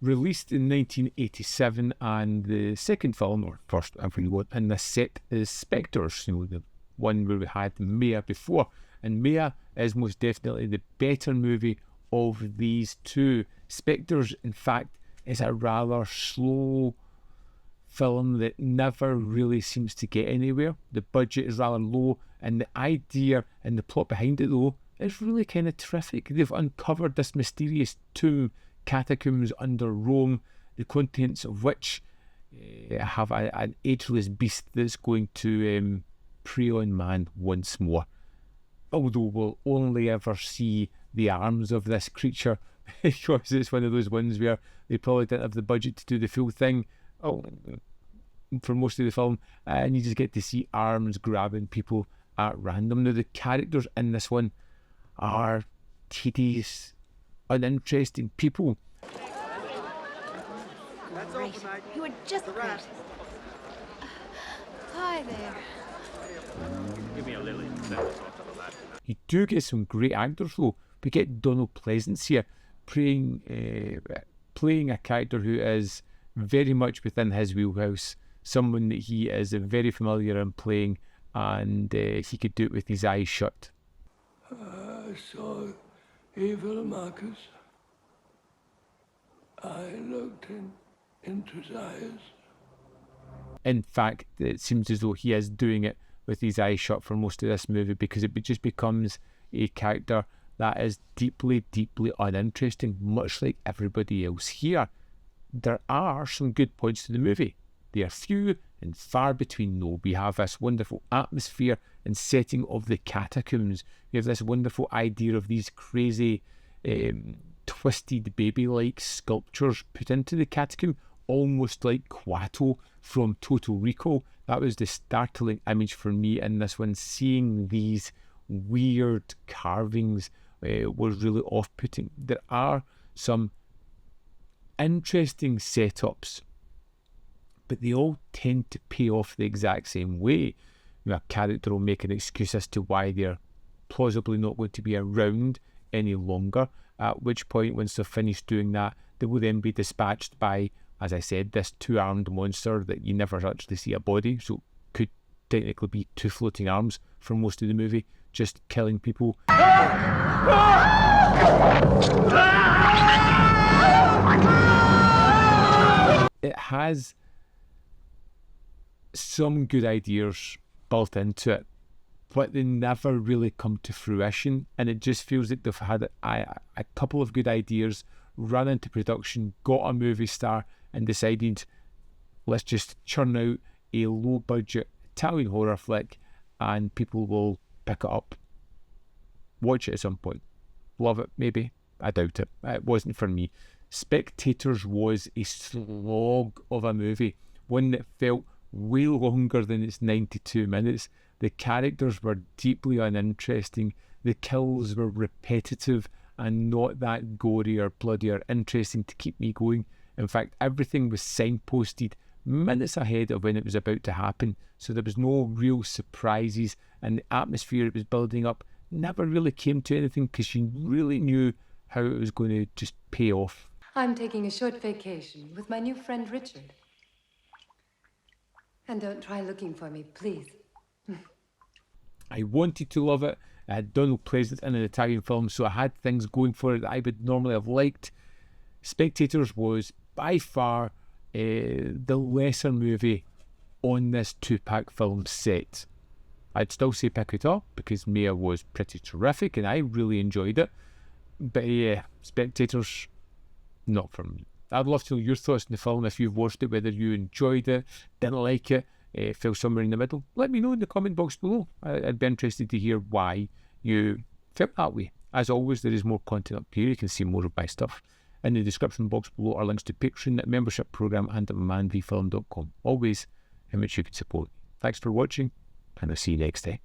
released in 1987, and the second film, or first in this set, is Specters, the one where we had Maya before. And Maya is most definitely the better movie of these two. Specters, in fact, is a rather slow film that never really seems to get anywhere. The budget is rather low, and the idea and the plot behind it, though, is really kind of terrific. They've uncovered this mysterious tomb, catacombs under Rome, the contents of which have an ageless beast that's going to prey on man once more. Although we'll only ever see the arms of this creature, because it's one of those ones where they probably didn't have the budget to do the full thing for most of the film, and you just get to see arms grabbing people at random. Now, the characters in this one are tedious, uninteresting people. Great. You are just great. Hi there. Give me a lily. You do get some great actors though. We get Donald Pleasance here playing a character who is very much within his wheelhouse, someone that he is very familiar in playing, and he could do it with his eyes shut. I saw evil Marcus. I looked into his eyes. In fact, it seems as though he is doing it with his eyes shut for most of this movie, because it just becomes a character that is deeply, deeply uninteresting, much like everybody else here. There are some good points to the movie. They are few and far between though. We have this wonderful atmosphere and setting of the catacombs. We have this wonderful idea of these crazy, twisted baby-like sculptures put into the catacomb, almost like Quato from Total Recall. That was the startling image for me in this one. Seeing these weird carvings was really off-putting. There are some interesting setups, but they all tend to pay off the exact same way. A character will make an excuse as to why they're plausibly not going to be around any longer, at which point, once they're finished doing that, they will then be dispatched by, as I said, this two-armed monster that you never actually see a body, so could technically be two floating arms for most of the movie, just killing people. It has some good ideas built into it, but they never really come to fruition, and it just feels like they've had a couple of good ideas, run into production, got a movie star, and decided, let's just churn out a low-budget Italian horror flick, and people will pick it up, watch it at some point, love it maybe, I doubt it. It wasn't for me. Spectators was a slog of a movie, one that felt way longer than its 92 minutes. The characters were deeply uninteresting, the kills were repetitive and not that gory or bloody or interesting to keep me going. In fact, everything was signposted minutes ahead of when it was about to happen, so there was no real surprises, and the atmosphere it was building up never really came to anything, because you really knew how it was going to just pay off. I'm taking a short vacation with my new friend Richard. And don't try looking for me, please. I wanted to love it. I had Donald Pleasance in an Italian film, so I had things going for it that I would normally have liked. Spectators was by far the lesser movie on this two-pack film set. I'd still say pick it up, because Maya was pretty terrific and I really enjoyed it. But yeah, Spectators, not for me. I'd love to know your thoughts on the film if you've watched it, whether you enjoyed it, didn't like it, fell somewhere in the middle. Let me know in the comment box below. I'd be interested to hear why you felt that way. As always, there is more content up here. You can see more of my stuff. In the description box below are links to Patreon, membership program, and at manvfilm.com. Always in which you can support me. Thanks for watching, and I'll see you next time.